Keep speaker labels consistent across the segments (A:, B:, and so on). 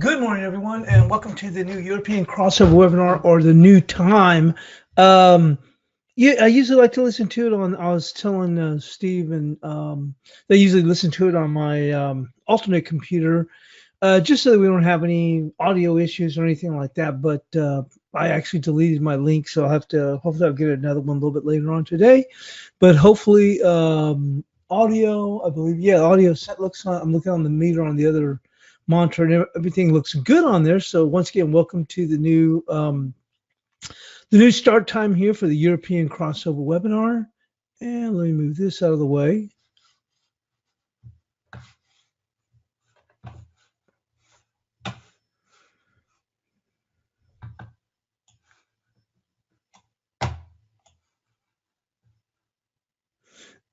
A: Good morning, everyone, and welcome to the new European crossover webinar, or the new time. Yeah, I usually like to listen to it on. I was telling Steve, and they usually listen to it on my alternate computer, just so that we don't have any audio issues or anything like that. But I actually deleted my link, so hopefully I'll get another one a little bit later on today. But hopefully, audio, I believe, yeah, audio set looks. I'm looking on the meter on the other monitor, and everything looks good on there. So once again, welcome to the new start time here for the European crossover webinar. And let me move this out of the way.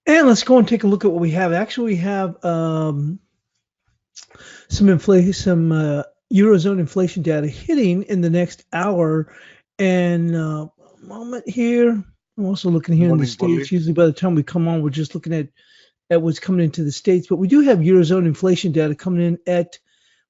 A: And let's go and take a look at what we have. Actually, we have some Eurozone inflation data hitting in the next hour. And a moment here. I'm also looking here in the States. Usually by the time we come on, we're just looking at what's coming into the States. But we do have Eurozone inflation data coming in at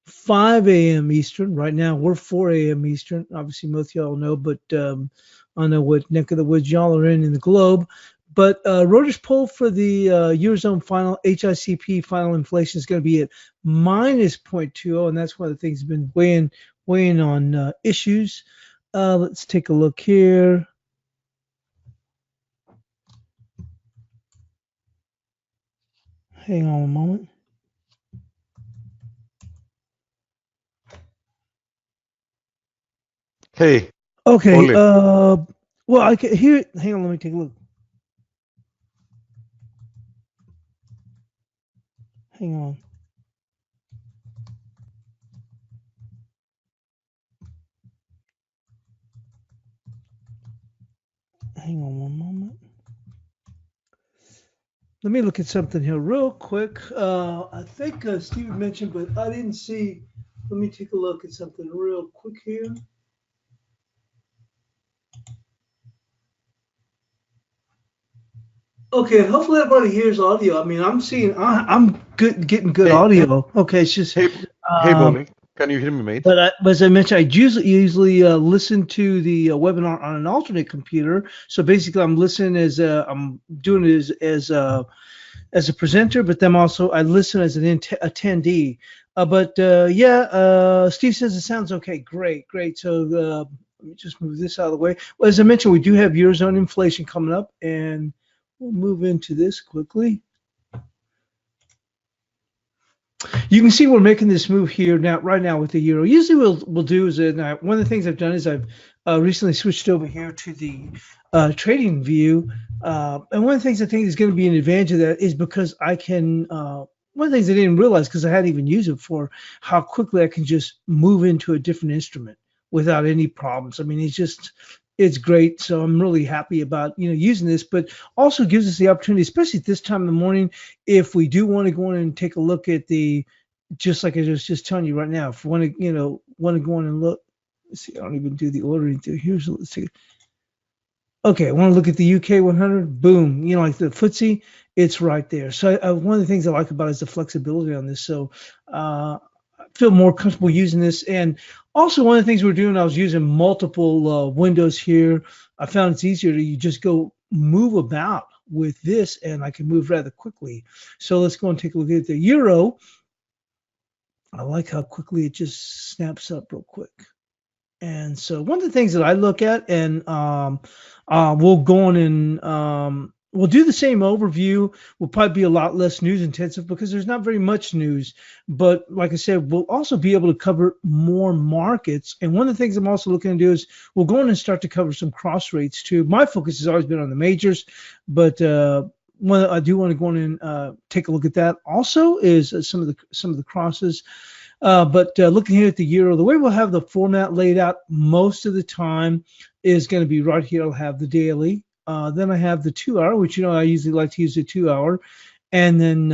A: 5 a.m. Eastern. Right now, we're 4 a.m. Eastern. Obviously, most of y'all know, but I don't know what neck of the woods y'all are in the globe. But Reuters poll for the Eurozone final HICP final inflation is going to be at minus 0.20, and that's one of the things that's been weighing on issues. Let's take a look here. Hang on a moment.
B: Hey.
A: Okay. Well, I can hear it. Hang on. Let me take a look. Hang on. Hang on one moment. Let me look at something here real quick. I think Steve mentioned, but I didn't see. Let me take a look at something real quick here. Okay, hopefully everybody hears audio. I mean, I'm getting good audio. Okay, it's just.
B: Hey, Bonnie, can you hear me, mate?
A: But as I mentioned, I usually listen to the webinar on an alternate computer. So basically, I'm listening I'm doing it as a presenter, but then also I listen as an attendee. Steve says it sounds okay. Great. So let me just move this out of the way. Well, as I mentioned, we do have Eurozone inflation coming up, and we'll move into this quickly. You can see we're making this move here right now with the euro. Usually we'll do is one of the things I've done is I've recently switched over here to the trading view. And one of the things I think is going to be an advantage of that is because I can, one of the things I didn't realize because I hadn't even used it before, how quickly I can just move into a different instrument without any problems. I mean, it's great. So I'm really happy about, using this, but also gives us the opportunity, especially at this time in the morning, if we do want to go in and take a look at just like I was just telling you right now, if we want to go in and look, let's see, I don't even do the ordering through here. So let's see. Okay, I want to look at the UK 100. Boom, like the FTSE, it's right there. So one of the things I like about it is the flexibility on this. So I feel more comfortable using this. And also one of the things we're doing, I was using multiple windows here. I found it's easier to just go move about with this, and I can move rather quickly. So let's go and take a look at the euro. I like how quickly it just snaps up real quick. And so one of the things that I look at, and we'll go on and we'll do the same overview. We'll probably be a lot less news intensive because there's not very much news. But like I said, we'll also be able to cover more markets. And one of the things I'm also looking to do is we'll go on and start to cover some cross rates too. My focus has always been on the majors, but I do want to go on and take a look at that. Also is some of the crosses. But looking here at the euro, the way we'll have the format laid out most of the time is going to be right here. I'll have the daily. Then I have the 2 hour, which, I usually like to use the 2 hour. And then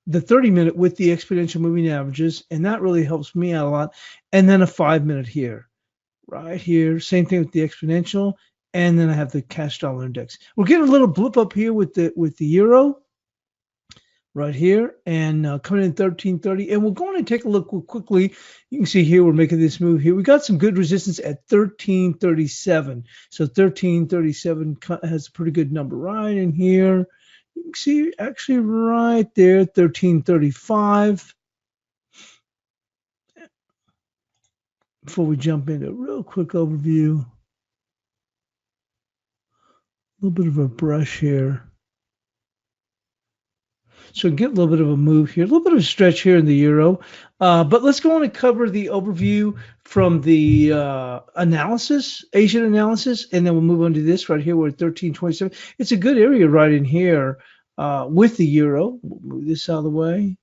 A: the 30-minute with the exponential moving averages. And that really helps me out a lot. And then a 5-minute here, right here. Same thing with the exponential. And then I have the cash dollar index. We're getting a little blip up here with the euro. right here, and coming in 1330. And we'll go on and take a look quickly. You can see here we're making this move here. We got some good resistance at 1337. So 1337 has a pretty good number right in here. You can see actually right there, 1335. Before we jump into a real quick overview, a little bit of a brush here. So get a little bit of a move here, a little bit of a stretch here in the euro. But let's go on and cover the overview from the analysis, Asian analysis, and then we'll move on to this right here. We're at 1327. It's a good area right in here with the euro. We'll move this out of the way.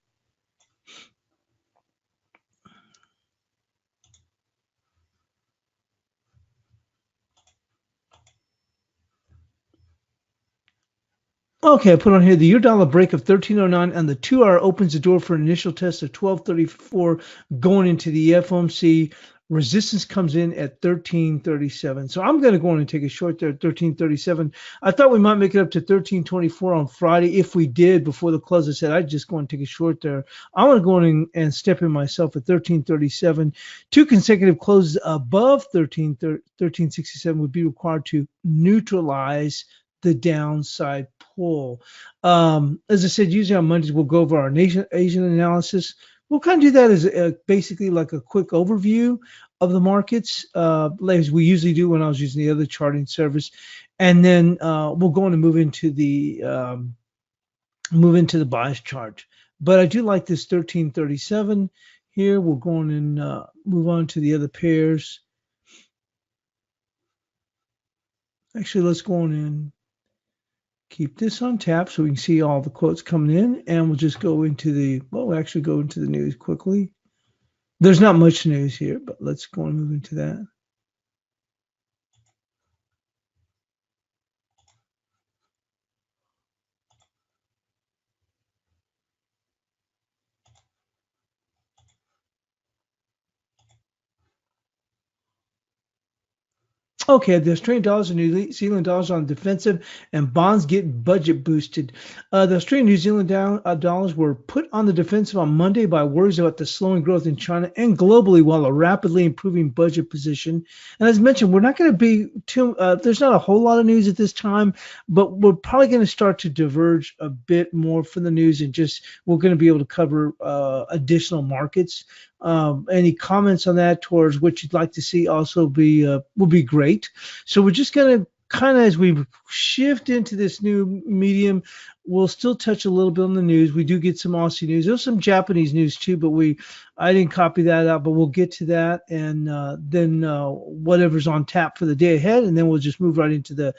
A: Okay, I put on here the euro dollar break of 1309 and the 2-hour opens the door for an initial test of 1234 going into the FOMC. Resistance comes in at 1337. So I'm going to go on and take a short there at 1337. I thought we might make it up to 1324 on Friday. If we did before the close, I said I'd just go and take a short there. I'm going to go in and step in myself at 1337. 2 consecutive closes above 1367 would be required to neutralize the downside pull. As I said, usually on Mondays we'll go over our Asian analysis. We'll kind of do that as basically like a quick overview of the markets, as we usually do when I was using the other charting service, and then we'll go on and move into the bias chart. But I do like this 1337 here. We'll go on and move on to the other pairs. Actually, let's go on and keep this on tap so we can see all the quotes coming in, and we'll just go into the, we'll actually go into the news quickly. There's not much news here, but let's go and move into that. Okay, the Australian dollars and New Zealand dollars on defensive, and bonds get budget boosted. The Australian New Zealand dollars were put on the defensive on Monday by worries about the slowing growth in China and globally, while a rapidly improving budget position. And as mentioned, we're not going to be too. There's not a whole lot of news at this time, but we're probably going to start to diverge a bit more from the news, and just we're going to be able to cover additional markets. Any comments on that towards what you'd like to see also will be great. So we're just going to kind of, as we shift into this new medium, we'll still touch a little bit on the news. We do get some Aussie news. There's some Japanese news too, but I didn't copy that out, but we'll get to that, and then whatever's on tap for the day ahead, and then we'll just move right into the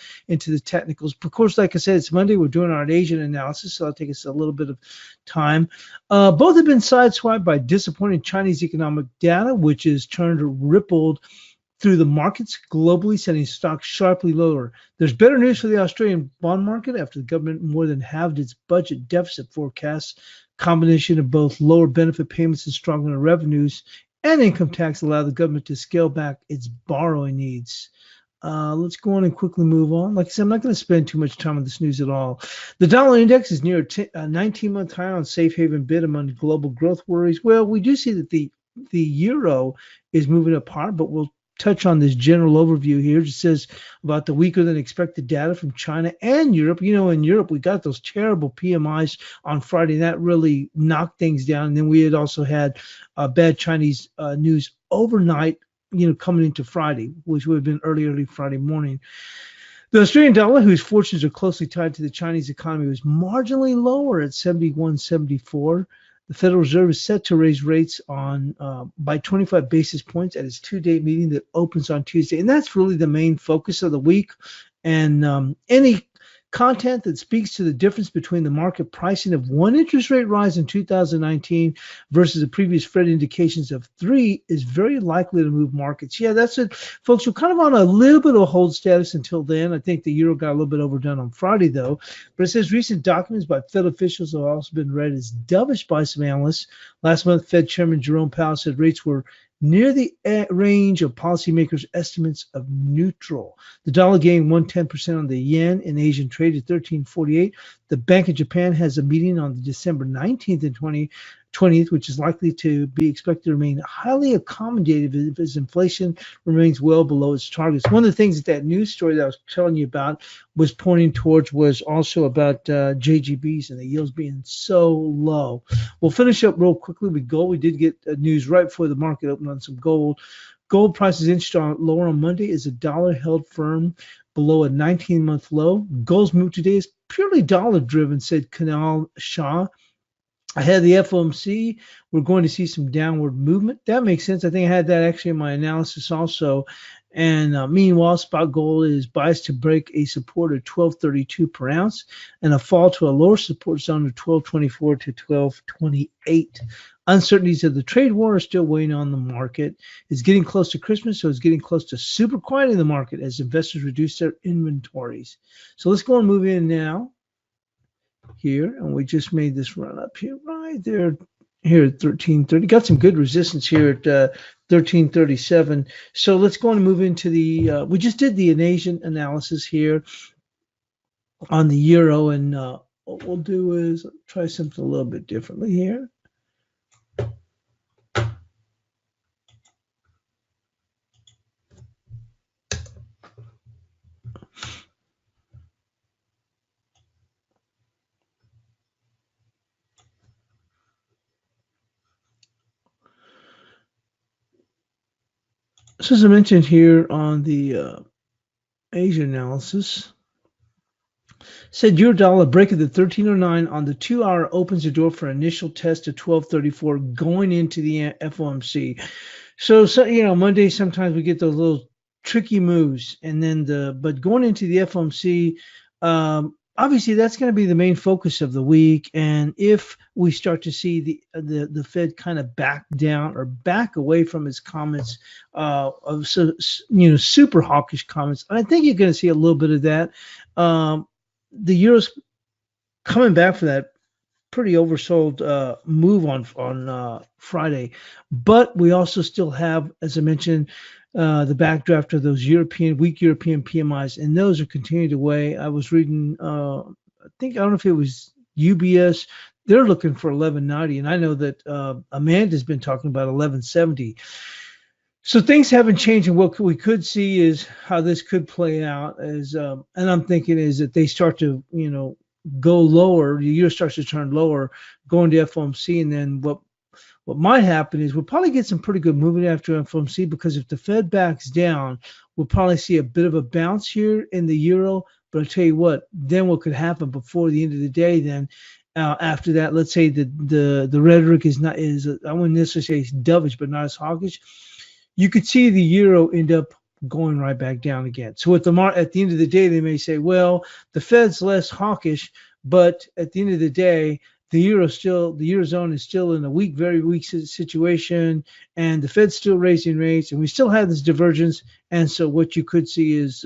A: technicals. Of course, like I said, it's Monday. We're doing our Asian analysis, so it'll take us a little bit of time. Both have been sideswiped by disappointing Chinese economic data, which has rippled through the markets globally, sending stocks sharply lower. There's better news for the Australian bond market after the government more than halved its budget deficit forecast. Combination of both lower benefit payments and stronger revenues and income tax allowed the government to scale back its borrowing needs. Let's go on and quickly move on. Like I said, I'm not going to spend too much time on this news at all. The dollar index is near a 19-month high on safe haven bid among global growth worries. Well, we do see that the euro is moving apart, but we'll touch on this general overview here. It says about the weaker than expected data from China and Europe. You know, in Europe, we got those terrible PMIs on Friday, and that really knocked things down. And then we had also had bad Chinese news overnight, coming into Friday, which would have been early Friday morning. The Australian dollar, whose fortunes are closely tied to the Chinese economy, was marginally lower at 71.74. The Federal Reserve is set to raise rates by 25 basis points at its two-day meeting that opens on Tuesday. And that's really the main focus of the week. And any content that speaks to the difference between the market pricing of one interest rate rise in 2019 versus the previous Fed indications of 3 is very likely to move markets. Yeah, that's it, folks. We're kind of on a little bit of hold status until then. I think the euro got a little bit overdone on Friday, though. But it says recent documents by Fed officials have also been read as dovish by some analysts. Last month, Fed Chairman Jerome Powell said rates were near the range of policymakers' estimates of neutral. The dollar gained 1/10% on the yen in Asian trade at 13.48. The Bank of Japan has a meeting on December 19th and 20th, which is likely to be expected to remain highly accommodative as inflation remains well below its targets. One of the things that news story that I was telling you about was pointing towards was also about JGBs and the yields being so low. We'll finish up real quickly with gold. We did get news right before the market opened on some gold. Gold prices inched lower on Monday as the dollar held firm below a 19-month low. Gold's move today is purely dollar-driven, said Kunal Shah. Ahead of the FOMC, we're going to see some downward movement. That makes sense. I think I had that actually in my analysis also. And meanwhile, spot gold is biased to break a support of 12.32 per ounce and a fall to a lower support zone of 12.24 to 12.28. Uncertainties of the trade war are still weighing on the market. It's getting close to Christmas, so it's getting close to super quiet in the market as investors reduce their inventories. So let's go and move in now here, and we just made this run up here right there here at 1330. Got some good resistance here at 1337. So let's go and move into the we just did the Asian analysis here on the euro, and what we'll do is try something a little bit differently here. So as I mentioned here on the Asia analysis, said euro dollar breaking the 1309 on the 2-hour opens the door for initial test of 1234 going into the FOMC. So you know, Monday sometimes we get those little tricky moves, and then but going into the FOMC, obviously that's going to be the main focus of the week. And if we start to see the Fed kind of back down or back away from its comments of super hawkish comments, and I think you're going to see a little bit of that. The euro's coming back for that pretty oversold move on Friday, but we also still have, as I mentioned, the backdraft of those weak European PMIs, and those are continuing to weigh. I was reading, I don't know if it was UBS, they're looking for 1190, and I know that Amanda's been talking about 1170. So things haven't changed, and what we could see is how this could play out. And I'm thinking is that they start to, go lower. The euro starts to turn lower, going to FOMC, and then what might happen is we'll probably get some pretty good movement after FOMC, because if the Fed backs down, we'll probably see a bit of a bounce here in the euro. But I'll tell you what, then what could happen before the end of the day, then after that, let's say the rhetoric is I wouldn't necessarily say dovish, but not as hawkish. You could see the euro end up going right back down again. So at the end of the day, they may say, well, the Fed's less hawkish, but at the end of the day, the eurozone is still in a very weak situation, and the Fed's still raising rates, and we still have this divergence. And so what you could see is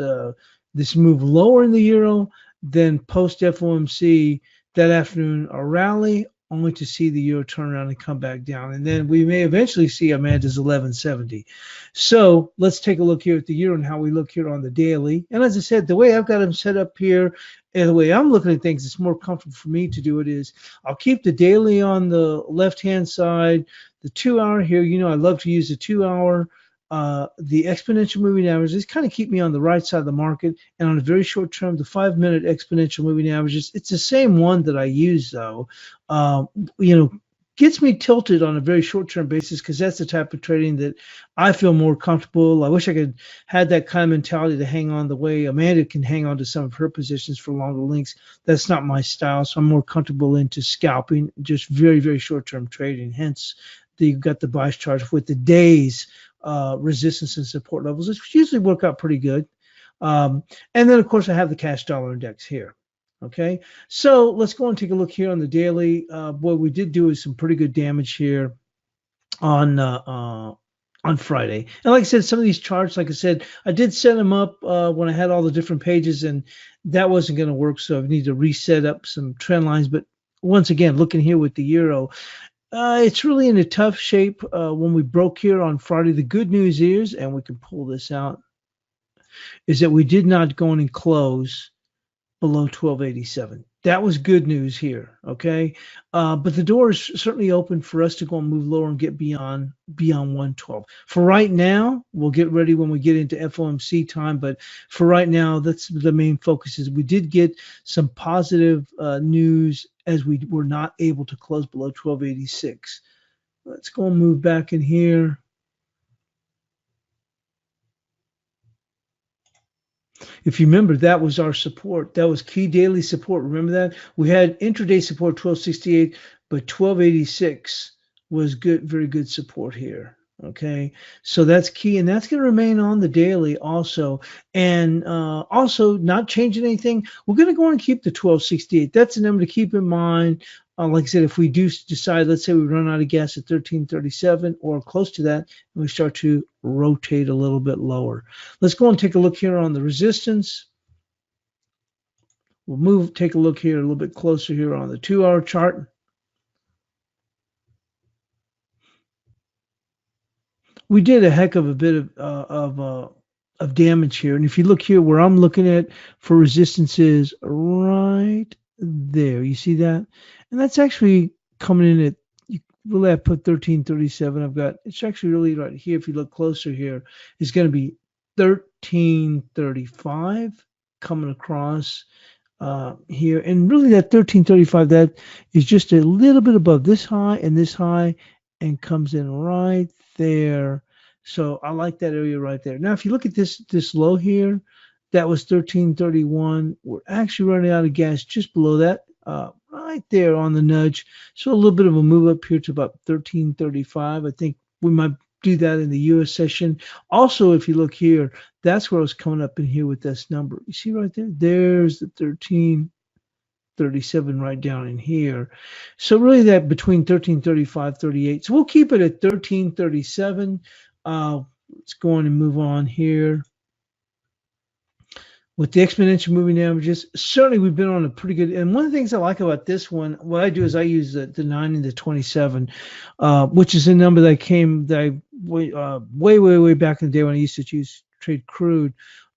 A: this move lower in the euro, then post FOMC that afternoon a rally, only to see the euro turn around and come back down. And then we may eventually see Amanda's 1170. So let's take a look here at the euro and how we look here on the daily. And as I said, the way I've got them set up here and the way I'm looking at things, it's more comfortable for me to do it is I'll keep the daily on the left-hand side, the 2-hour here. I love to use the 2-hour. The exponential moving averages kind of keep me on the right side of the market, and on a very short term, the 5-minute exponential moving averages, it's the same one that I use though. Gets me tilted on a very short term basis, because that's the type of trading that I feel more comfortable. I wish I could had that kind of mentality to hang on the way Amanda can hang on to some of her positions for longer links. That's not my style, so I'm more comfortable into scalping, just very, very short term trading. Hence, you've got the bias charts with the days resistance and support levels, which usually work out pretty good. And then, of course, I have the cash dollar index here. Okay, so let's go and take a look here on the daily. What we did do is some pretty good damage here on Friday. And like I said, some of these charts, like I said, I did set them up when I had all the different pages, and that wasn't going to work. So I need to reset up some trend lines. But once again, looking here with the euro, It's really in a tough shape. When we broke here on Friday, the good news is, and we can pull this out, is that we did not go in and close below 1287. That was good news here, okay? But the door is certainly open for us to go and move lower and get beyond 112. For right now, we'll get ready when we get into FOMC time, but for right now, that's the main focus. Is we did get some positive news as we were not able to close below 1286. Let's go and move back in here. If you remember, that was our support. That was key daily support. Remember that? We had intraday support 1268, but 1286 was good, very good support here. Okay, so that's key, and that's going to remain on the daily also. And also, not changing anything, we're going to go and keep the 1268. That's a number to keep in mind. Like I said, if we do decide, let's say we run out of gas at 1337 or close to that, and we start to rotate a little bit lower. Let's go and take a look here on the resistance. We'll take a look here a little bit closer here on the 2-hour chart. We did a heck of a bit of damage here. And if you look here where I'm looking at for resistance is right there. You see that? And that's actually coming in at, really I put 1337. I've got, it's actually really right here. If you look closer here, it's going to be 1335 coming across here. And really that 1335, that is just a little bit above this high and comes in right there. So I like that area right there. Now, if you look at this low here, that was 1331. We're actually running out of gas just below that, right there on the nudge. So a little bit of a move up here to about 1335. I think we might do that in the US session. Also, if you look here, that's where I was coming up in here with this number. You see right there? There's the 1337 right down in here. So really that between 1335, 38. So we'll keep it at 1337. Let's go on and move on here. With the exponential moving averages, certainly we've been on a pretty good, and one of the things I like about this one, what I do is I use the 9 and the 27, which is a number that way back in the day when I used to trade crude.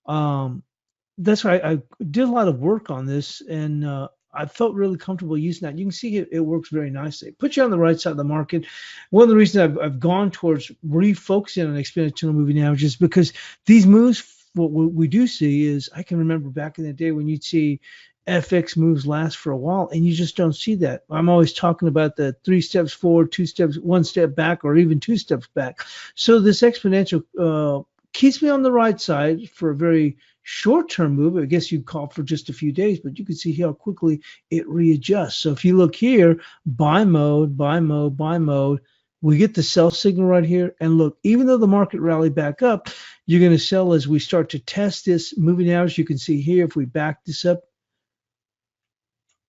A: That's why I did a lot of work on this, and I felt really comfortable using that. You can see it works very nicely. It puts you on the right side of the market. One of the reasons I've gone towards refocusing on exponential moving averages is because these moves, what we do see is, I can remember back in the day when you'd see FX moves last for a while, and you just don't see that. I'm always talking about the 3 steps forward, 2 steps, 1 step back, or even 2 steps back. So this exponential keeps me on the right side for a very short-term move. I guess you'd call for just a few days, but you can see how quickly it readjusts. So if you look here, buy mode, buy mode, buy mode, we get the sell signal right here. And look, even though the market rallied back up, you're going to sell as we start to test this moving average. You can see here, if we back this up,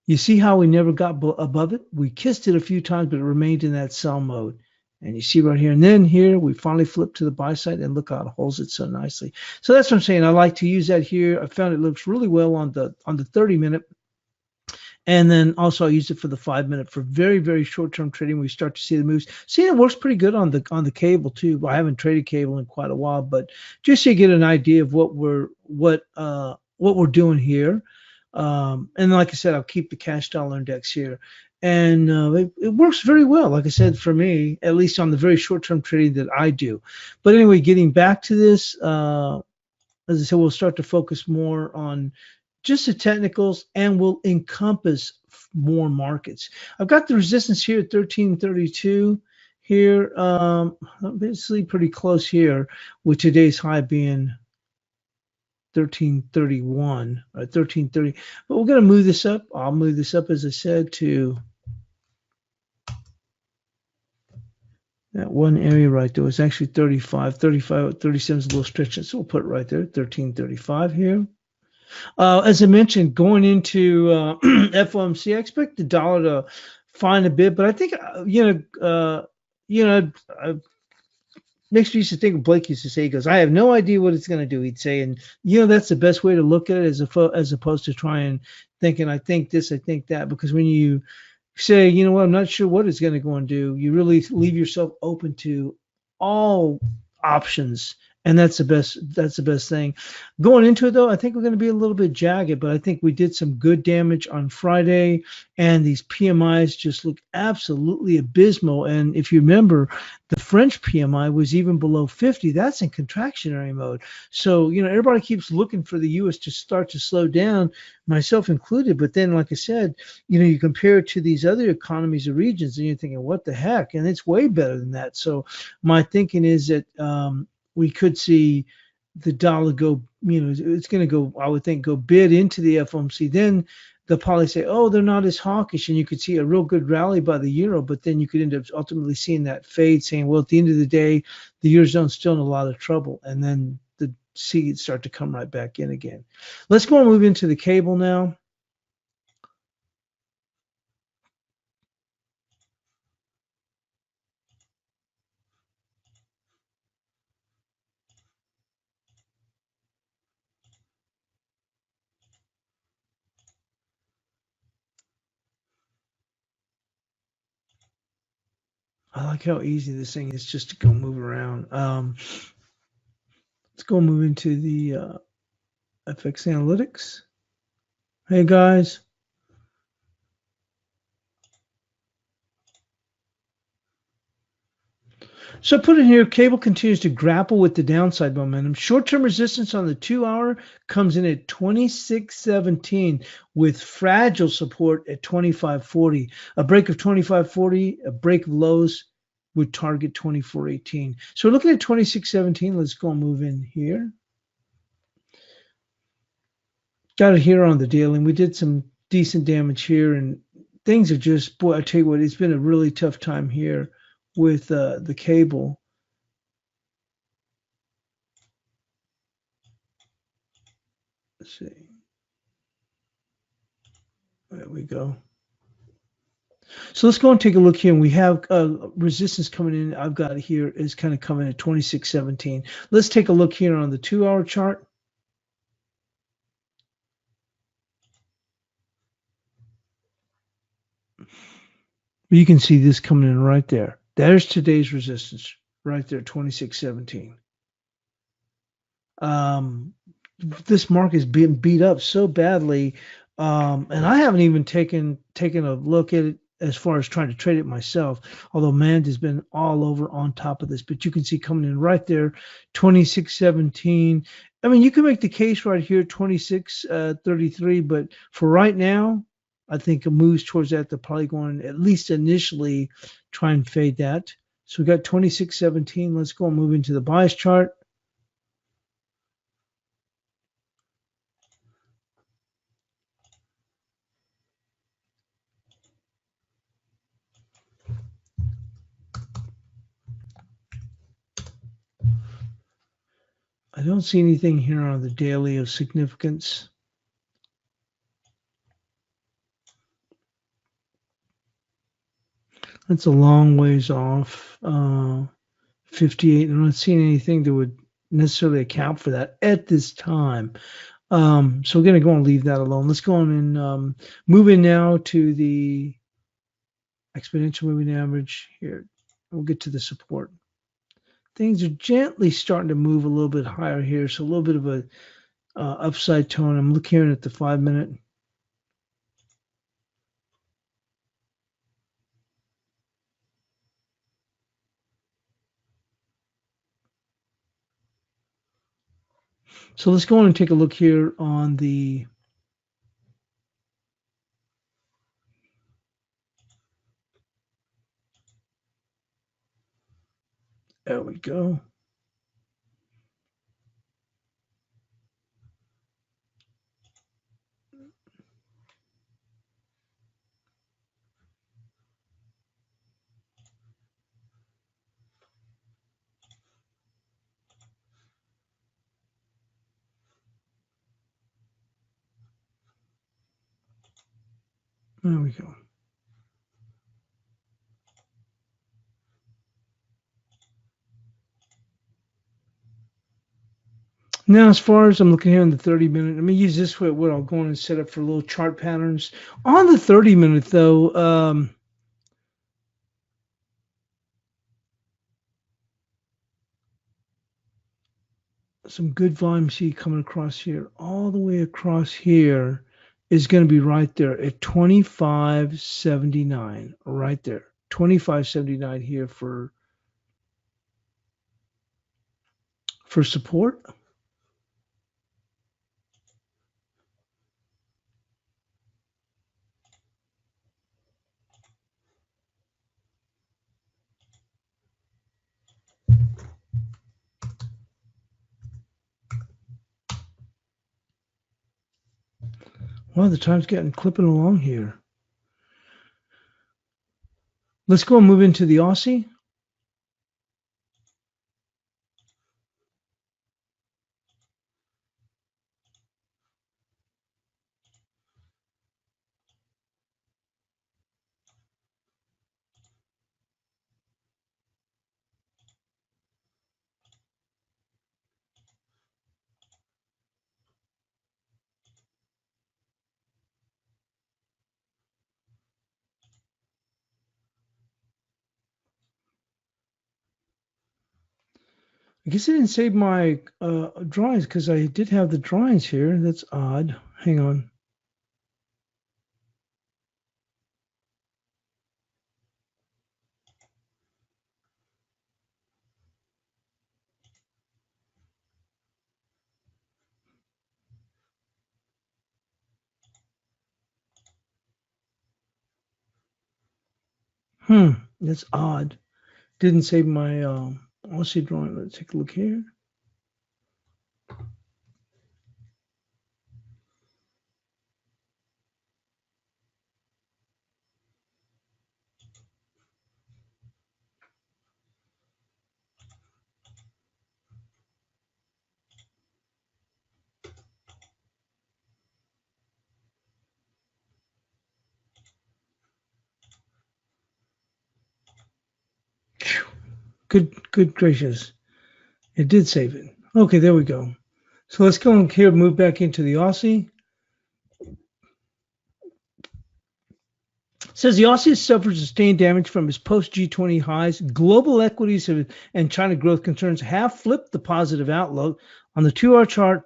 A: you see how we never got above it? We kissed it a few times, but it remained in that sell mode. And you see right here, and then here we finally flip to the buy side, and look how it holds it so nicely. So that's what I'm saying. I like to use that here. I found it looks really well on the 30-minute, and then also I use it for the 5-minute for very, very short-term trading. We start to see the moves. See, it works pretty good on the cable too. I haven't traded cable in quite a while, but just so you get an idea of what we're doing here. And like I said, I'll keep the cash dollar index here. And it works very well, like I said, for me, at least on the very short-term trading that I do. But anyway, getting back to this, as I said, we'll start to focus more on just the technicals, and we'll encompass more markets. I've got the resistance here at 1332 here, basically pretty close here, with today's high being 1331 or 1330. But we're going to move this up. I'll move this up, as I said, to that one area right there. It's actually 35, 37 is a little stretching, so we'll put it right there, 1335 here. As I mentioned, going into FOMC, I expect the dollar to find a bit, but I think makes me used to think Blake used to say, he goes, I have no idea what it's going to do, he'd say. And, that's the best way to look at it, as opposed to trying thinking, I think this, I think that. Because when you say, you know what, I'm not sure what it's going to go and do. You really leave yourself open to all options, and that's the best. That's the best thing. Going into it though, I think we're going to be a little bit jagged, but I think we did some good damage on Friday, and these PMIs just look absolutely abysmal. And if you remember, the French PMI was even below 50. That's in contractionary mode. So everybody keeps looking for the U.S. to start to slow down, myself included. But then, like I said, you compare it to these other economies or regions, and you're thinking, what the heck? And it's way better than that. So my thinking is that we could see the dollar go, it's going to go, I would think, go bid into the FOMC. Then they'll probably say, oh, they're not as hawkish, and you could see a real good rally by the euro, but then you could end up ultimately seeing that fade, saying, well, at the end of the day, the eurozone's still in a lot of trouble, and then the seeds start to come right back in again. Let's go and move into the cable now. I like how easy this thing is just to go move around. Let's go move into the ForexAnalytix. Hey guys. So I put in here, cable continues to grapple with the downside momentum. Short-term resistance on the 2-hour comes in at 26.17 with fragile support at 25.40. A break of 25.40, a break of lows would target 24.18. So we're looking at 26.17. Let's go and move in here. Got it here on the daily, and we did some decent damage here, and things are just, boy, I tell you what, it's been a really tough time here with the cable. Let's see. There we go. So let's go and take a look here. And we have resistance coming in. I've got it here is kind of coming at 26.17. Let's take a look here on the 2-hour chart. You can see this coming in right there. There's today's resistance right there, 26.17. This market is being beat up so badly, and I haven't even taken a look at it as far as trying to trade it myself. Although Mand has been all over on top of this, but you can see coming in right there, 26.17. I mean, you can make the case right here, 26.33, but for right now, I think it moves towards that. They're probably going at least initially try and fade that. So we got 26.17. Let's go and move into the bias chart. I don't see anything here on the daily of significance. That's a long ways off. 58. I'm not seeing anything that would necessarily account for that at this time. So we're going to go and leave that alone. Let's go on and move in now to the exponential moving average here. We'll get to the support. Things are gently starting to move a little bit higher here. So a little bit of a upside tone. I'm looking at the 5-minute. So let's go on and take a look here on the there we go. There we go. Now, as far as I'm looking here on the 30-minute, let me use this way where I'll go in and set up for little chart patterns. On the 30-minute, though, some good volume see coming across here. All the way across here is going to be right there at 25.79, right there. 25.79 here for support. Well, the time's getting clipping along here. Let's go and move into the Aussie. I guess I didn't save my drawings because I did have the drawings here. That's odd. Hang on. That's odd. Didn't save my Aussie drawing. Let's take a look here. Good gracious. It did save it. Okay, there we go. So let's go and here move back into the Aussie. It says the Aussie has suffered sustained damage from its post G20 highs. Global equities and China growth concerns have flipped the positive outlook. On the 2-hour chart,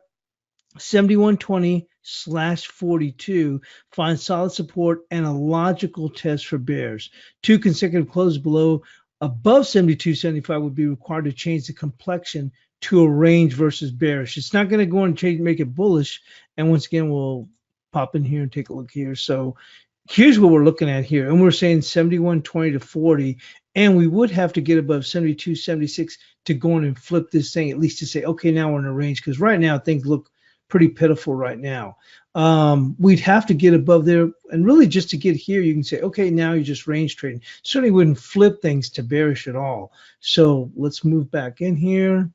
A: 7120/42 finds solid support and a logical test for bears. 2 consecutive closes below above 72.75 would be required to change the complexion to a range versus bearish. It's not going to go and change, make it bullish. And once again, we'll pop in here and take a look here. So here's what we're looking at here. And we're saying 71.20 to 40. And we would have to get above 72.76 to go in and flip this thing, at least to say, okay, now we're in a range. Because right now things look pretty pitiful right now. We'd have to get above there, and really just to get here, you can say, okay, now you're just range trading. Certainly wouldn't flip things to bearish at all. So let's move back in here.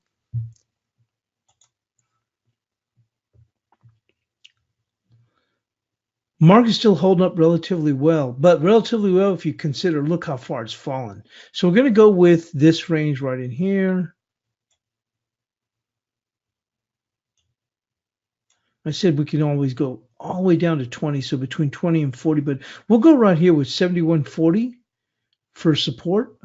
A: Market's still holding up relatively well, but relatively well if you consider, look how far it's fallen. So we're going to go with this range right in here. I said we can always go all the way down to 20, so between 20 and 40, but we'll go right here with 71.40 for support.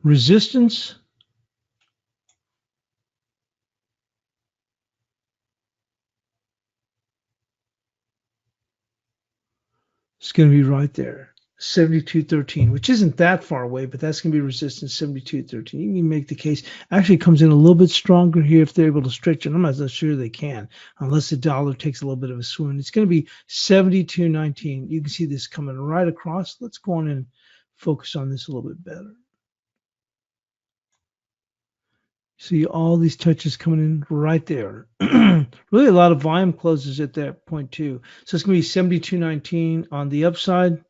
A: Resistance. It's going to be right there. 72.13, which isn't that far away, but that's going to be resistance 72.13. You can make the case. Actually comes in a little bit stronger here if they're able to stretch it. I'm not so sure they can, unless the dollar takes a little bit of a swoon. It's going to be 72.19. You can see this coming right across. Let's go on and focus on this a little bit better. See all these touches coming in right there. Really a lot of volume closes at that point too. So it's going to be 72.19 on the upside.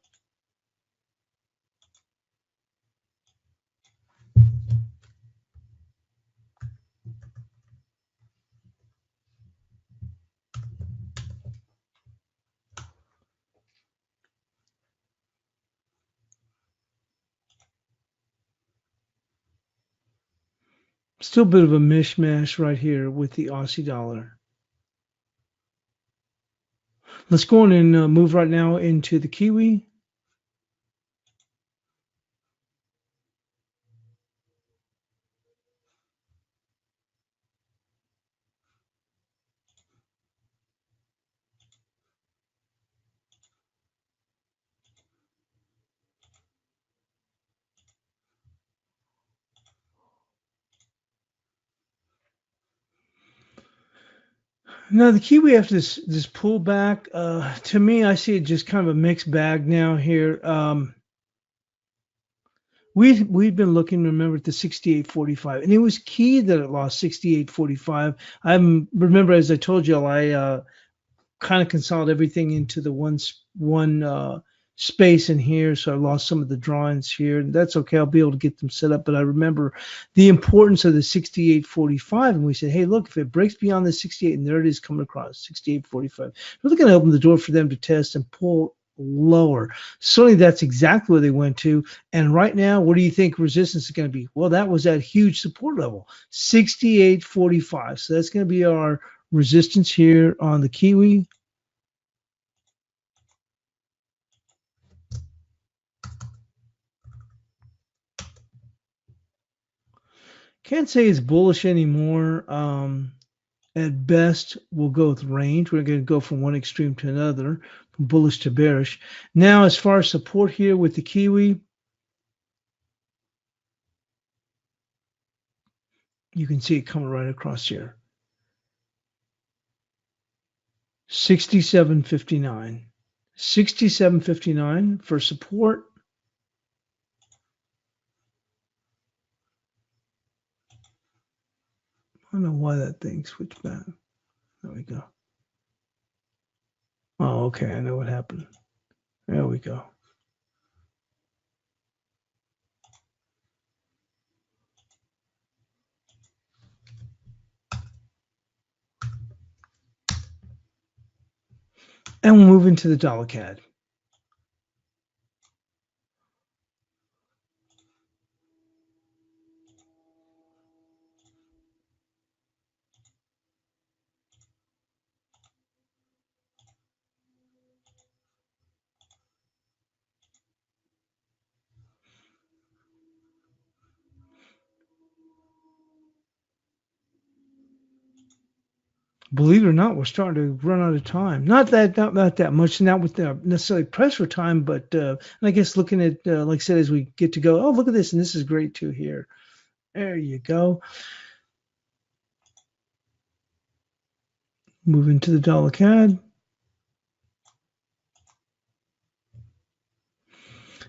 A: Still a bit of a mishmash right here with the Aussie dollar. Let's go on and move right now into the Kiwi. Now the Kiwi after this pullback, to me, I see it just kind of a mixed bag now here. We've been looking, remember, at the 68.45, and it was key that it lost 68.45. I remember, as I told you, I kind of consolidate everything into the one space in here, so I lost some of the drawings here, and that's okay. I'll be able to get them set up. But I remember the importance of the 68.45, and we said, hey, look, if it breaks beyond the 68, and there it is coming across 68.45, really going to open the door for them to test and pull lower. Certainly, that's exactly where they went to. And right now, what do you think resistance is going to be? Well, that was that huge support level, 68.45. So that's going to be our resistance here on the Kiwi. Can't say it's bullish anymore. At best, we'll go with range. We're going to go from one extreme to another, from bullish to bearish. Now, as far as support here with the Kiwi, you can see it coming right across here. 67.59. 67.59 for support. I don't know why that thing switched back. There we go. Oh, okay. I know what happened. There we go. And we'll move into the dollar CAD. Believe it or not, we're starting to run out of time. Not that much, not with necessarily press for time, but and I guess looking at, like I said, as we get to go, oh, look at this, and this is great too here. There you go. Move into the dollar CAD.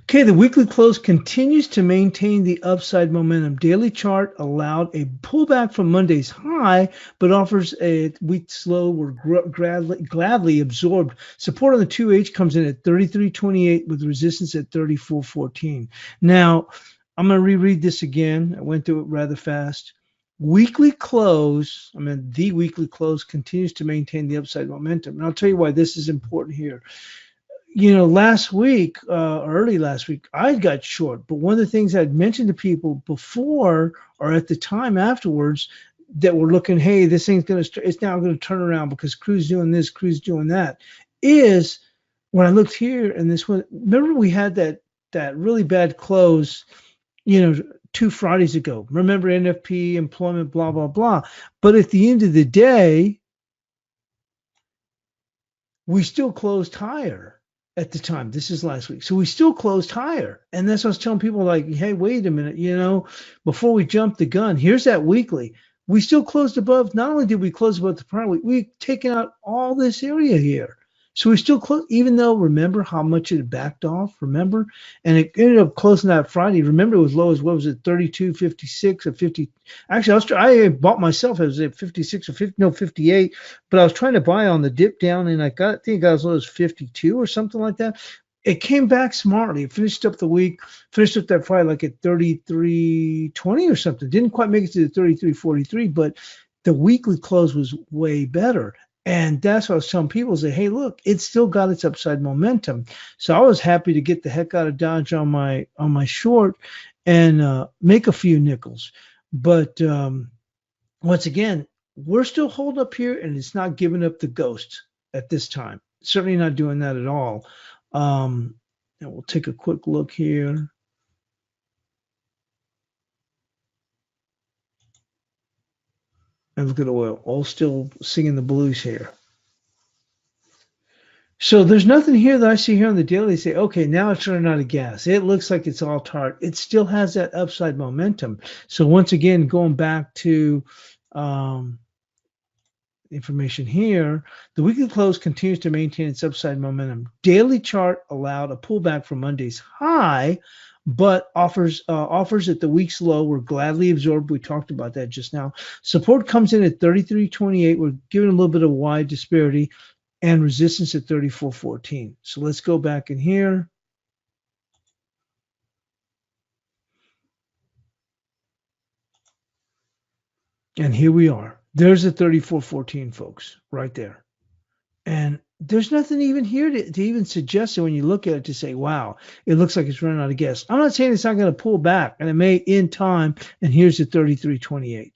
A: Okay, the weekly close continues to maintain the upside momentum. Daily chart allowed a pullback from Monday's high, but offers a week's low were gladly absorbed. Support on the 2H comes in at 33.28 with resistance at 34.14. Now, I'm going to reread this again. I went through it rather fast. Weekly close, the weekly close continues to maintain the upside momentum. And I'll tell you why this is important here. Last week, early last week, I got short. But one of the things I'd mentioned to people before or at the time afterwards that were looking, hey, this thing's it's now going to turn around because Cru's doing this, Cru's doing that, is when I looked here and this one, remember we had that really bad close, 2 Fridays ago. Remember NFP, employment, blah, blah, blah. But at the end of the day, we still closed higher. At the time, this is last week. So we still closed higher. And that's what I was telling people, like, hey, wait a minute, before we jump the gun, here's that weekly. We still closed above. Not only did we close above the prior week, we've taken out all this area here. So we still close, even though, remember how much it backed off, remember? And it ended up closing that Friday. Remember, it was low as, what was it, 32.56 or 50. Actually, I bought myself, it was at 56 or 50, no, 58. But I was trying to buy on the dip down, and I think it got as low as 52 or something like that. It came back smartly. It finished up the week, finished up that Friday like at 33.20 or something. Didn't quite make it to the 33.43, but the weekly close was way better. And that's what I was telling people, is that, hey, look, it's still got its upside momentum. So I was happy to get the heck out of Dodge on my short and make a few nickels. But once again, we're still holding up here, and it's not giving up the ghost at this time. Certainly not doing that at all. And we'll take a quick look here. And look at oil, all still singing the blues here. So there's nothing here that I see here on the daily say, okay, now it's running out of gas. It looks like it's all tart. It still has that upside momentum. So once again, going back to information here, the weekly close continues to maintain its upside momentum. Daily chart allowed a pullback from Monday's high, but offers at the week's low were gladly absorbed. We talked about that just now. Support comes in at 33.28. We're giving a little bit of wide disparity, and resistance at 34.14. So let's go back in here. And here we are. There's the 34.14, folks, right there. And there's nothing even here to even suggest it when you look at it to say, wow, it looks like it's running out of gas. I'm not saying it's not going to pull back, and it may in time, and here's the 33.28.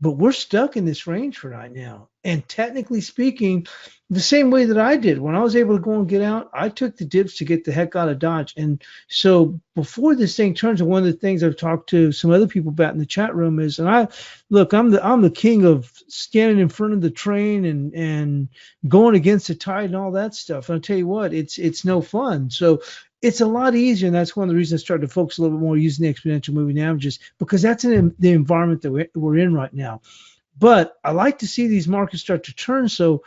A: But we're stuck in this range for right now. And technically speaking, the same way that I did when I was able to go and get out, I took the dips to get the heck out of Dodge. And so before this thing turns, and one of the things I've talked to some other people about in the chat room is, and I'm the king of standing in front of the train and going against the tide and all that stuff. And I'll tell you what, it's no fun. So it's a lot easier, and that's one of the reasons I started to focus a little bit more using the exponential moving averages, because that's in the environment that we're in right now. But I like to see these markets start to turn, so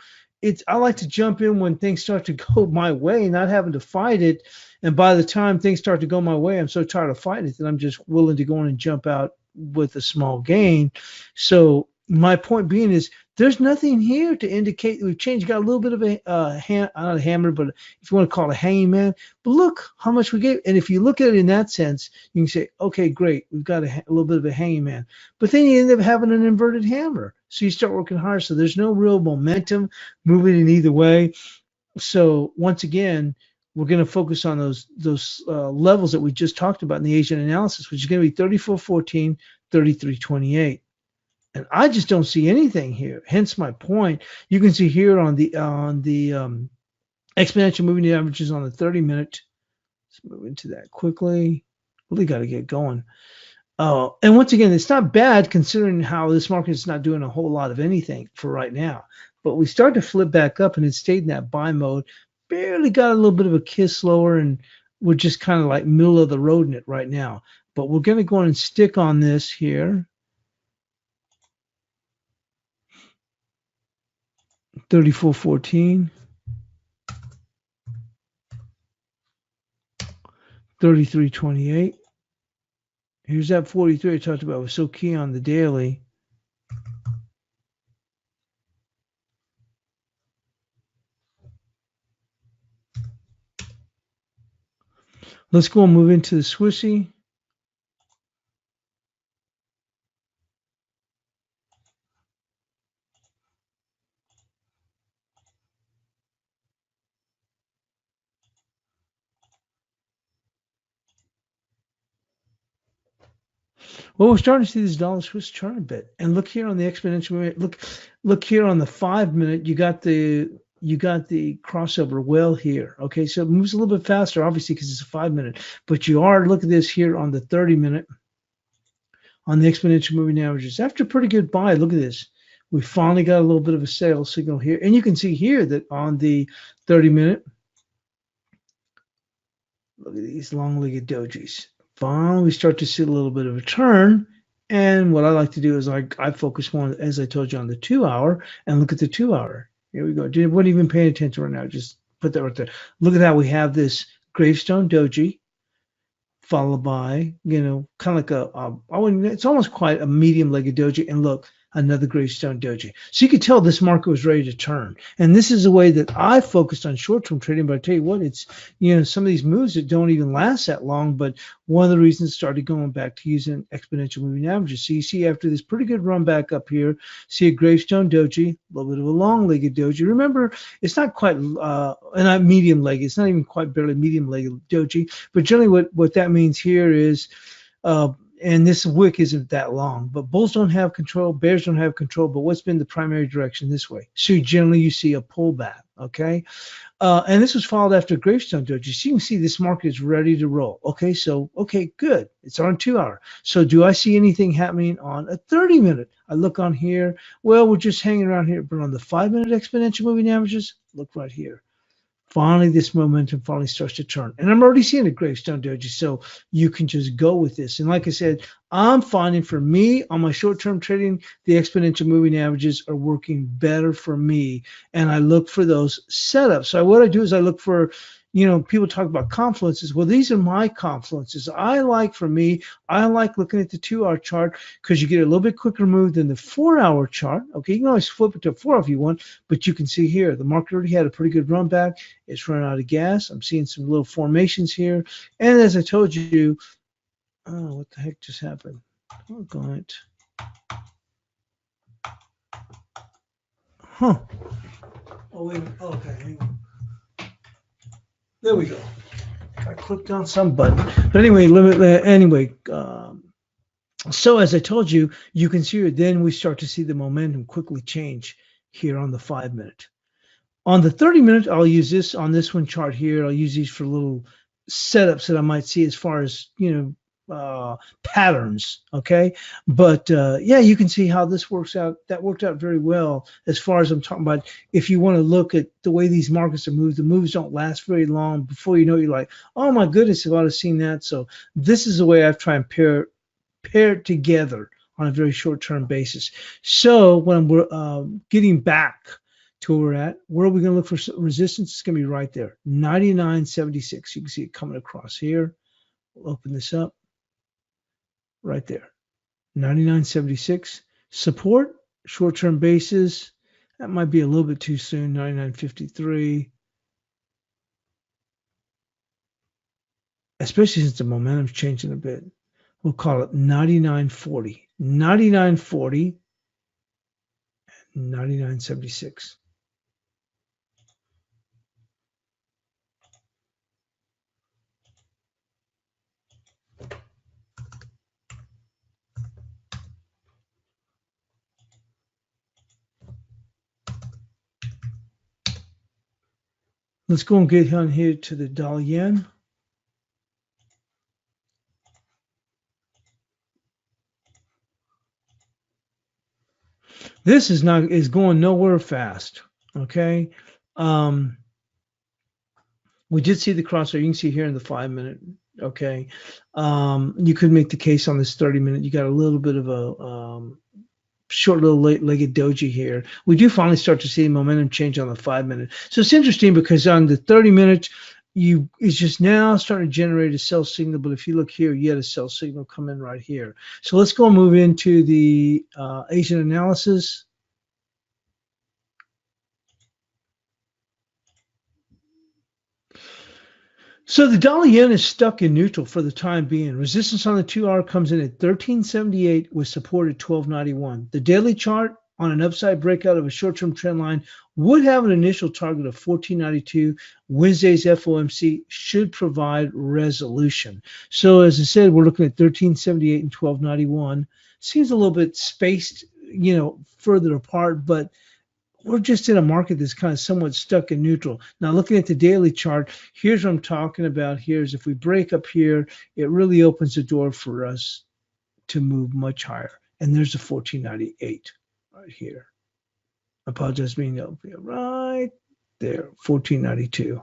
A: I like to jump in when things start to go my way, not having to fight it. And by the time things start to go my way, I'm so tired of fighting it that I'm just willing to go in and jump out with a small gain. So my point being is, there's nothing here to indicate that we've changed. Got a little bit of a not a hammer, but if you want to call it a hanging man. But look how much we gave. And if you look at it in that sense, you can say, okay, great, we've got a little bit of a hanging man. But then you end up having an inverted hammer. So you start working hard. So there's no real momentum moving in either way. So once again, we're going to focus on those levels that we just talked about in the Asian analysis, which is going to be 34.14, 33.28. And I just don't see anything here. Hence my point. You can see here on the exponential moving averages on the 30-minute. Let's move into that quickly. Really got to get going. And once again, it's not bad considering how this market is not doing a whole lot of anything for right now. But we start to flip back up, and it stayed in that buy mode. Barely got a little bit of a kiss lower, and we're just kind of like middle of the road in it right now. But we're going to go and stick on this here. 34.14, 33.28. Here's that 43 I talked about. It was so key on the daily. Let's go and move into the Swissy. Well, we're starting to see this dollar Swiss turn a bit. And look here on the exponential. Look here on the 5-minute. You got the crossover well here. Okay, so it moves a little bit faster, obviously, because it's a 5-minute. But you are, look at this here on the 30-minute on the exponential moving averages. After a pretty good buy, look at this. We finally got a little bit of a sale signal here. And you can see here that on the 30-minute, look at these long-legged dojis. Finally, we start to see a little bit of a turn. And what I like to do is I focus more, as I told you, on the 2-hour and look at the 2-hour. Here we go. Wasn't even paying attention right now. Just put that right there. Look at how we have this gravestone doji followed by, kind of like it's almost quite a medium-legged doji. And look, another gravestone doji. So you could tell this market was ready to turn. And this is a way that I focused on short-term trading. But I tell you what, it's, some of these moves that don't even last that long. But one of the reasons I started going back to using exponential moving averages. So you see after this pretty good run back up here, see a gravestone doji, a little bit of a long-legged doji. Remember, it's not quite not medium-legged. It's not even quite barely medium-legged doji. But generally what that means here is and this wick isn't that long, but bulls don't have control, bears don't have control, but what's been the primary direction this way? So generally you see a pullback, okay? And this was followed after gravestone doji. So you can see this market is ready to roll. Okay, so, okay, good. It's on 2 hour. So do I see anything happening on a 30-minute? I look on here. Well, we're just hanging around here, but on the 5-minute exponential moving averages, look right here. Finally, this momentum finally starts to turn. And I'm already seeing a gravestone doji, so you can just go with this. And like I said, I'm finding for me on my short-term trading, the exponential moving averages are working better for me. And I look for those setups. So what I do is I look for, people talk about confluences. Well, these are my confluences. I like looking at the 2-hour chart because you get a little bit quicker move than the 4-hour chart. Okay, you can always flip it to 4 if you want, but you can see here, the market already had a pretty good run back. It's run out of gas. I'm seeing some little formations here. And as I told you, oh, what the heck just happened? Oh, God. Huh. Oh, wait. Okay. Hang on. There we go. I clicked on some button. But anyway, so as I told you, you can see here, then we start to see the momentum quickly change here on the 5-minute. On the 30-minute, I'll use this on this one chart here. I'll use these for little setups that I might see as far as, patterns. Okay. But yeah, you can see how this works out. That worked out very well as far as I'm talking about. If you want to look at the way these markets are moved, the moves don't last very long. Before you know, you're like, oh my goodness, if I'd have seen that. So this is the way I've tried and pair it together on a very short-term basis. So when we're getting back to where we're at, where are we going to look for resistance? It's going to be right there, 99.76. You can see it coming across here. We'll open this up right there, 99.76. Support, short-term basis, that might be a little bit too soon, 99.53. Especially since the momentum's changing a bit. We'll call it 99.40. 99.40 and 99.76. Let's go and get on here to the dollar yen. This is going nowhere fast. Okay. We did see the crossover. You can see here in the 5-minute. Okay. You could make the case on this 30-minute. You got a little bit of a short little legged doji here. We do finally start to see momentum change on the 5-minute. So it's interesting because on the 30-minute, it's just now starting to generate a sell signal. But if you look here, you had a sell signal come in right here. So let's go and move into the Asian analysis. So the dollar yen is stuck in neutral for the time being. Resistance on the 2-hour comes in at 13.78 with support at 12.91. The daily chart on an upside breakout of a short-term trend line would have an initial target of 14.92. Wednesday's FOMC should provide resolution. So as I said, we're looking at 13.78 and 12.91. Seems a little bit spaced, further apart, but we're just in a market that's kind of somewhat stuck in neutral. Now, looking at the daily chart, here's what I'm talking about here is if we break up here, it really opens the door for us to move much higher. And there's the 1498 right here. I apologize being right there, 1492.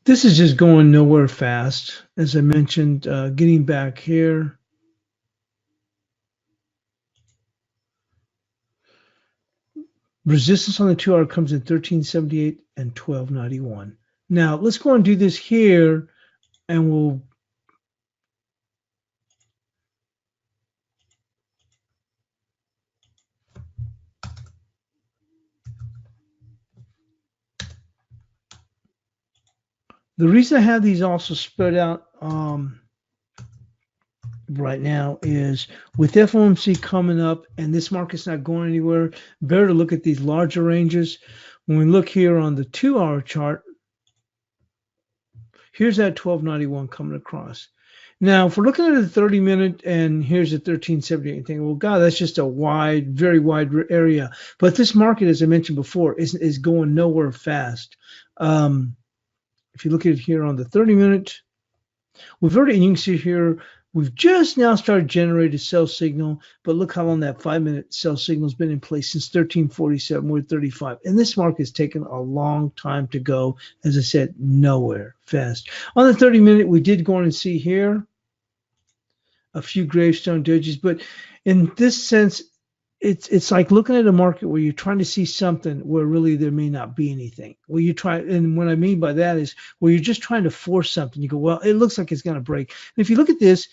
A: This is just going nowhere fast. As I mentioned, getting back here. Resistance on the 2-hour comes in 13.78 and 12.91. Now, let's go and do this here, and we'll the reason I have these also spread out right now is with FOMC coming up and this market's not going anywhere, better to look at these larger ranges. When we look here on the 2-hour chart, here's that 1291 coming across. Now, if we're looking at the 30-minute and here's the 1378 thing, well, God, that's just a wide, very wide area. But this market, as I mentioned before, is going nowhere fast. If you look at it here on the 30-minute, we've already, and you can see here, we've just now started generating a sell signal, but look how long that 5-minute sell signal has been in place since 1347. We're at 35. And this market has taken a long time to go, as I said, nowhere fast. On the 30-minute, we did go on and see here a few gravestone dojis, but in this sense, it's like looking at a market where you're trying to see something where really there may not be anything. Where you try, and what I mean by that is where you're just trying to force something. You go, well, it looks like it's going to break. And if you look at this,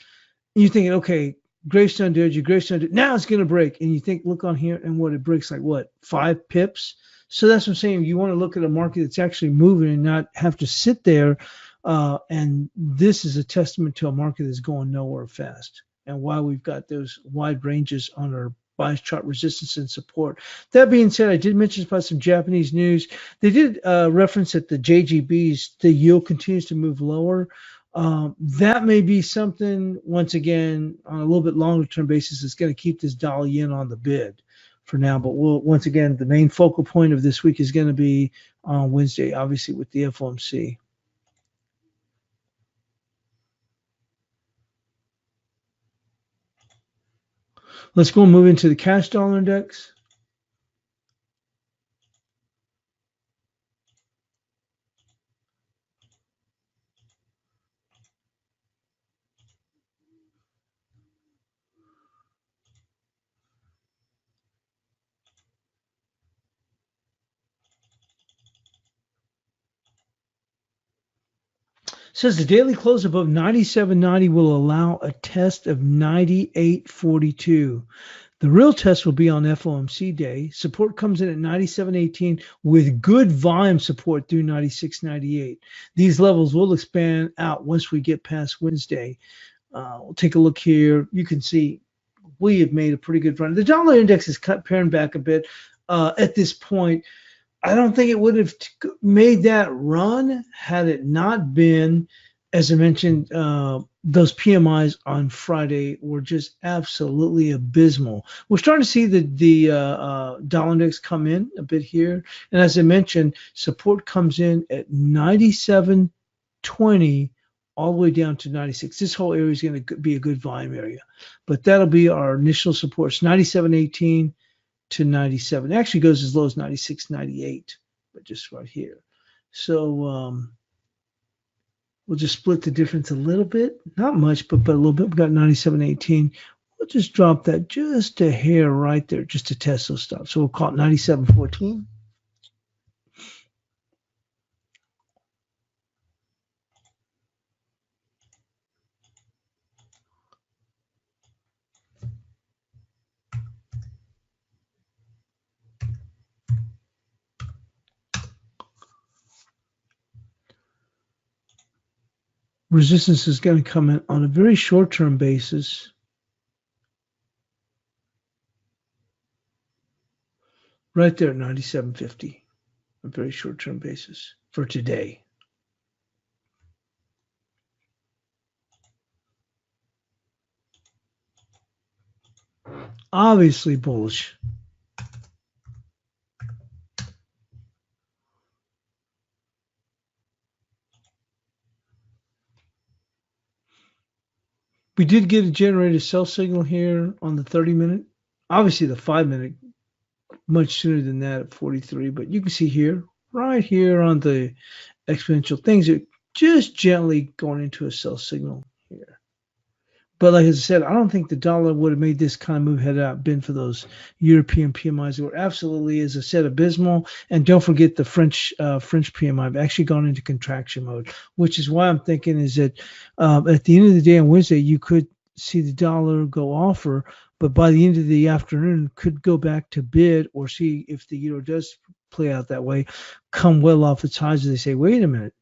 A: you're thinking, okay, gravestone doji, gravestone doji, now it's going to break. And you think, look on here, and what it breaks like what, 5 pips? So that's what I'm saying. You want to look at a market that's actually moving and not have to sit there. And this is a testament to a market that's going nowhere fast, and why we've got those wide ranges on our bias chart resistance and support. That being said, I did mention about some Japanese news. They did reference that the JGBs, the yield continues to move lower. That may be something, once again, on a little bit longer term basis, is going to keep this dollar yen on the bid for now. But we'll, once again, the main focal point of this week is going to be on Wednesday, obviously with the FOMC. Let's go and move into the cash dollar index. Says the daily close above 97.90 will allow a test of 98.42. The real test will be on FOMC day. Support comes in at 97.18 with good volume support through 96.98. These levels will expand out once we get past Wednesday. We'll take a look here. You can see we have made a pretty good run. The dollar index is paring back a bit at this point. I don't think it would have made that run had it not been, as I mentioned, those PMIs on Friday were just absolutely abysmal. We're starting to see the dollar index come in a bit here. And as I mentioned, support comes in at 97.20 all the way down to 96. This whole area is going to be a good volume area. But that'll be our initial supports, 97.18 to 97. It actually goes as low as 96.98, but just right here. So we'll just split the difference a little bit, not much, but a little bit. We got 97.18. We'll just drop that just a hair right there, just to test those stops. So we'll call it 97.14. Resistance is going to come in on a very short-term basis. Right there at 97.50, a very short-term basis for today. Obviously bullish. We did get a generated sell signal here on the 30-minute. Obviously, the 5-minute much sooner than that at 43. But you can see here, right here on the exponential, things are just gently going into a sell signal here. But like I said, I don't think the dollar would have made this kind of move had it not been for those European PMIs that were absolutely, as I said, abysmal. And don't forget the French PMI have actually gone into contraction mode, which is why I'm thinking is that at the end of the day on Wednesday, you could see the dollar go offer, but by the end of the afternoon could go back to bid or see if the euro does play out that way, come well off its highs. They say, wait a minute.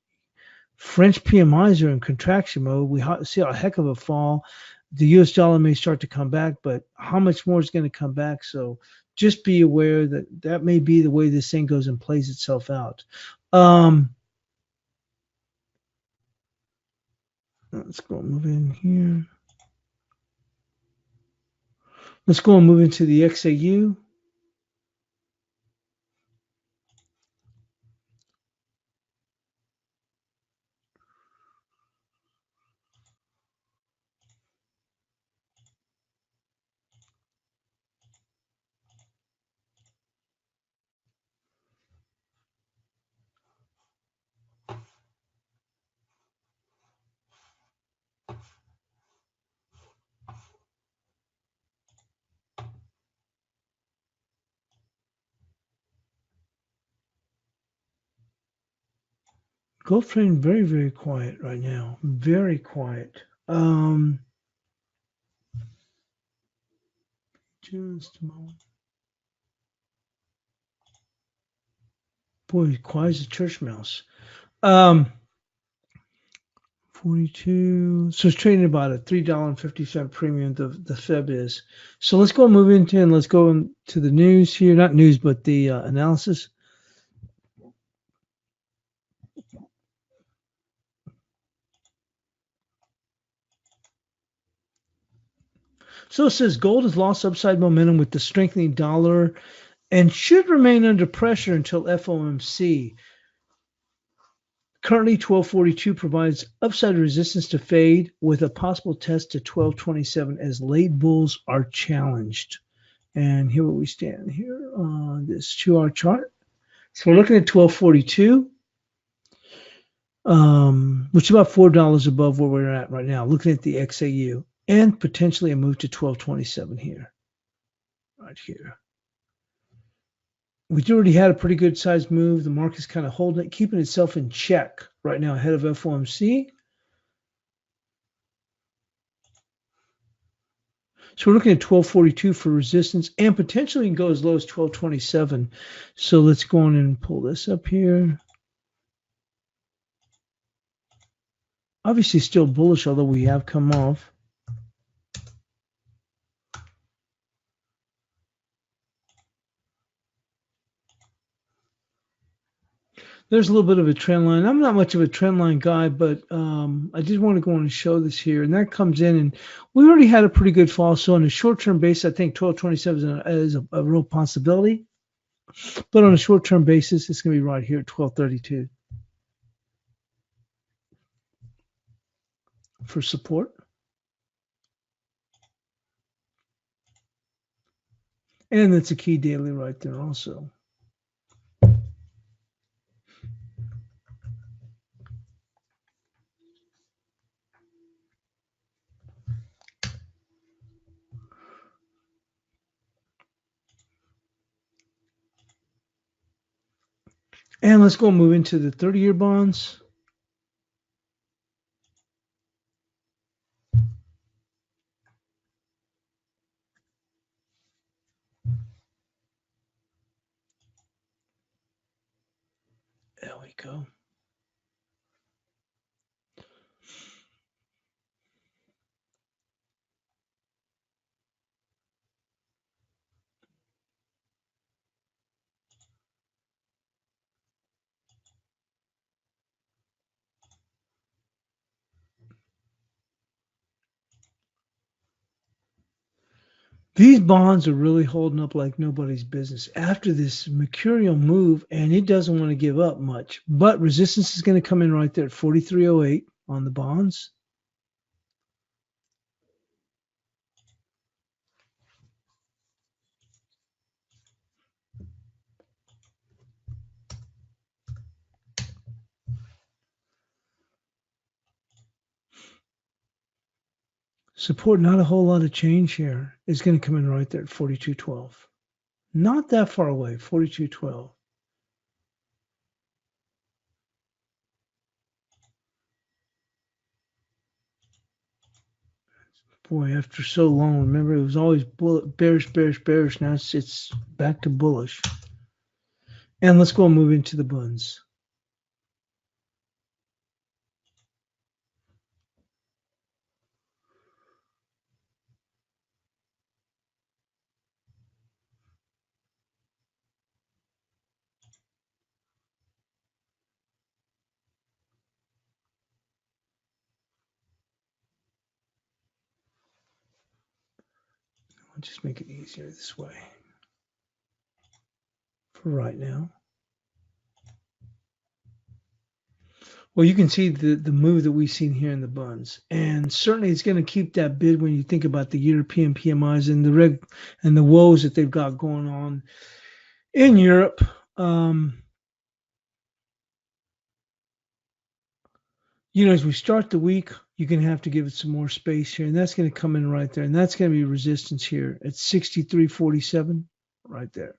A: French PMIs are in contraction mode. We see a heck of a fall. The U.S. dollar may start to come back, but how much more is going to come back? So just be aware that that may be the way this thing goes and plays itself out. Let's go move in here. Let's go and move into the XAU. Gold trading very, very quiet right now. Very quiet. Just a moment. Boy, quiet as a church mouse. 42. So it's trading about a $3.50 premium. The Feb is. So let's go and move into and let's go into the news here. Not news, but the analysis. So it says gold has lost upside momentum with the strengthening dollar and should remain under pressure until FOMC. Currently, 1242 provides upside resistance to fade with a possible test to 1227 as late bulls are challenged. And here we stand here on this 2-hour chart. So we're looking at 1242, which is about $4 above where we're at right now, looking at the XAU, and potentially a move to 1227 here, right here. We already had a pretty good sized move. The market's kind of holding it, keeping itself in check right now ahead of FOMC. So we're looking at 1242 for resistance and potentially can go as low as 1227. So let's go on and pull this up here. Obviously still bullish, although we have come off. There's a little bit of a trend line. I'm not much of a trend line guy, but I did want to go on and show this here. And that comes in, and we already had a pretty good fall. So on a short-term basis, I think 1227 is a real possibility. But on a short-term basis, it's going to be right here at 1232 for support. And that's a key daily right there also. And let's go move into the 30-year bonds. There we go. These bonds are really holding up like nobody's business after this mercurial move, and it doesn't want to give up much. But resistance is going to come in right there at 43.08 on the bonds. Support, not a whole lot of change here. It's going to come in right there at 42.12. Not that far away, 42.12. Boy, after so long, remember it was always bearish, bearish, bearish. Now it's back to bullish. And let's go and move into the bunds. I'll just make it easier this way for right now. Well, you can see the move that we've seen here in the buns, and certainly it's going to keep that bid when you think about the European PMIs and the woes that they've got going on in Europe. As we start the week, you're going to have to give it some more space here, and that's going to come in right there, and that's going to be resistance here at 63.47 right there.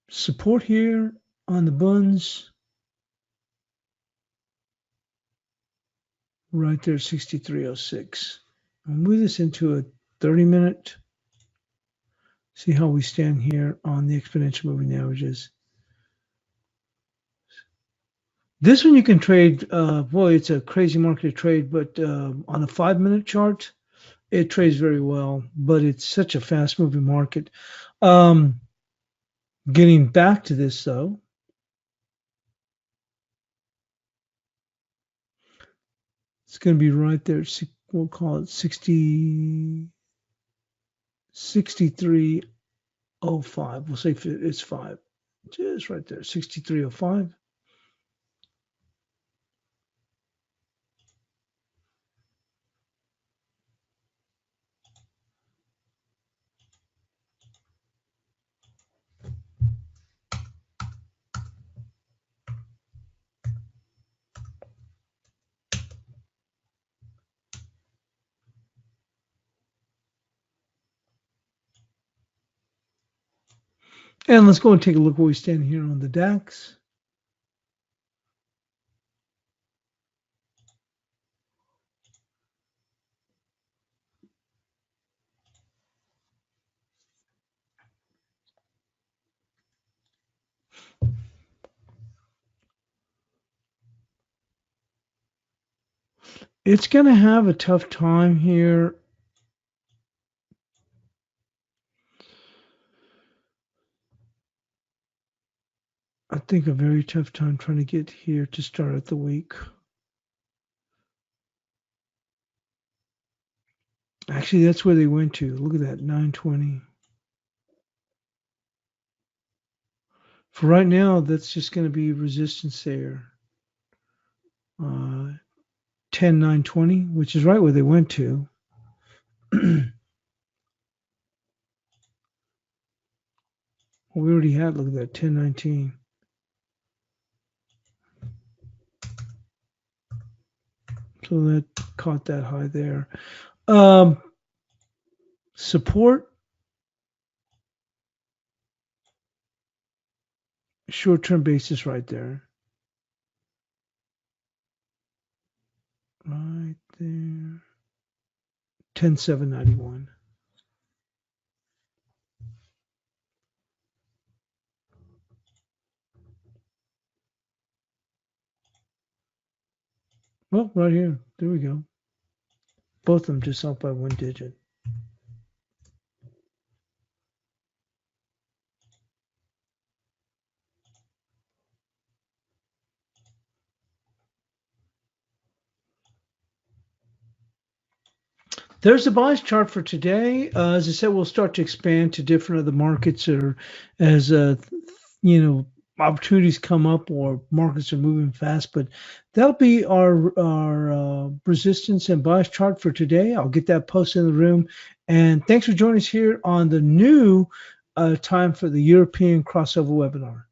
A: Support here on the buns right there, 63.06. I'll move this into a 30-minute. See how we stand here on the exponential moving averages. This one you can trade. Boy, it's a crazy market to trade, but on a 5-minute chart, it trades very well. But it's such a fast-moving market. Getting back to this though, it's going to be right there. We'll call it 63.05. We'll say it's 5. Just right there, 63.05. And let's go and take a look where we stand here on the DAX. It's going to have a tough time here. I think a very tough time trying to get here to start out the week. Actually, that's where they went to. Look at that, 920. For right now, that's just going to be resistance there. 10,920, which is right where they went to. Well, we already had, look at that, 1019. So that caught that high there. Support. Short-term basis right there. Right there. 10,791. Well, right here. There we go. Both of them just off by 1 digit. There's the bias chart for today. As I said, we'll start to expand to different other markets, or as opportunities come up or markets are moving fast. But that'll be our resistance and bias chart for today. I'll get that posted in the room. And thanks for joining us here on the new time for the European crossover webinar.